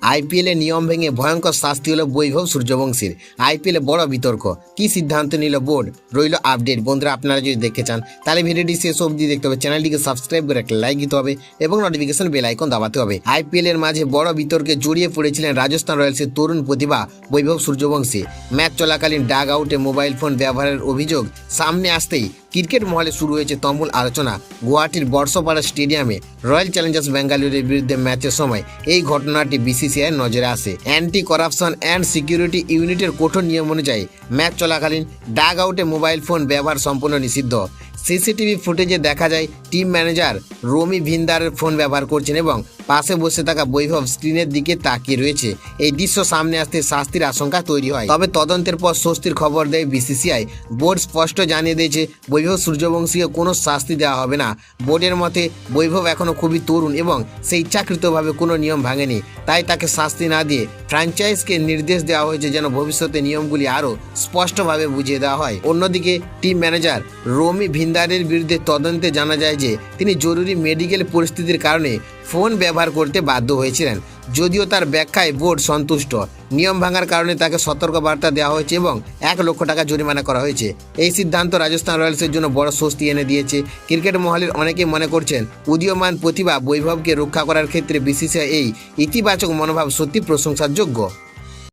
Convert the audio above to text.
আইপিএলে নিয়ম ভেঙে ভয়ঙ্কর শাস্তি হলো বৈভব সূর্যবংশীর। আইপিএলে বড় বিতর্ক, কি সিদ্ধান্ত নিল বোর্ড, রইল আপডেট। বন্ধুরা, আপনারা যদি দেখতে চান তাহলে ভিডিওটি শেষ অবধি দেখতে হবে, চ্যানেলটিকে সাবস্ক্রাইব করে একটা লাইক দিতে হবে এবং নোটিফিকেশন বেল আইকন দাবাতে হবে। আইপিএল এর মাঝে বড় বিতর্কে জড়িয়ে পড়েছিলেন রাজস্থান রয়্যালসের তরুণ প্রতিভা বৈভব সূর্যবংশী। ম্যাচ চলাকালীন ডাগ আউটে মোবাইল ফোন ব্যবহারের অভিযোগ সামনে আসতেই ক্রিকেট মহলে শুরু হয়েছে তুমুল আলোচনা। গুয়াহাটির বর্ষপাড়া স্টেডিয়ামে রয়্যাল চ্যালেঞ্জার্স বেঙ্গালুরুর বিরুদ্ধে ম্যাচের সময় এই ঘটনাটি বিসিসিআই নজরে আসে। অ্যান্টি করাপশন অ্যান্ড সিকিউরিটি ইউনিটের কঠোর নিয়ম অনুযায়ী ম্যাচ চলাকালীন ডাগ আউটে মোবাইল ফোন ব্যবহার সম্পূর্ণ নিষিদ্ধ। সিসিটিভি ফুটেজে দেখা যায় টিম ম্যানেজার রমি ভিন্দারের ফোন ব্যবহার করছেন এবং পাশে বসে থাকা বৈভব স্ক্রিনের দিকে তাকিয়ে রয়েছে। এই দৃশ্য সামনে আসতে শাস্তির আশঙ্কা তৈরি হয়। তবে তদন্তের পর স্বস্তির খবর দেয় বিসিসিআই। বোর্ড স্পষ্ট জানিয়ে দিয়েছে বৈভব সূর্যবংশীকে কোনো শাস্তি দেওয়া হবে না। বোর্ডের মতে বৈভব এখনও খুবই তরুণ এবং সে ইচ্ছাকৃতভাবে কোনো নিয়ম ভাঙেনি, তাই তাকে শাস্তি না দিয়ে ফ্র্যাঞ্চাইজকে নির্দেশ দেওয়া হয়েছে যেন ভবিষ্যতে নিয়মগুলি আরও স্পষ্টভাবে বুঝিয়ে দেওয়া হয়। অন্যদিকে টিম ম্যানেজার রমি ভিন্দারের বিরুদ্ধে তদন্তে জানা যায় যে তিনি জরুরি মেডিকেল পরিস্থিতির কারণে ফোন ব্যবহার করতে বাধ্য হয়েছিলেন। যদিও তার ব্যাখ্যায় বোর্ড সন্তুষ্ট। নিয়ম ভাঙার কারণে তাকে সতর্কবার্তা দেওয়া হয়েছে এবং 1 লক্ষ টাকা জরিমানা করা হয়েছে। এই সিদ্ধান্ত রাজস্থান রয়্যালসের জন্য বড় স্বস্তি এনে দিয়েছে। ক্রিকেট মহলের অনেকেই মনে করছেন উদীয়মান প্রতিভা বৈভবকে রক্ষা করার ক্ষেত্রে বিসিসিআই এই ইতিবাচক মনোভাব সত্যি প্রশংসার যোগ্য।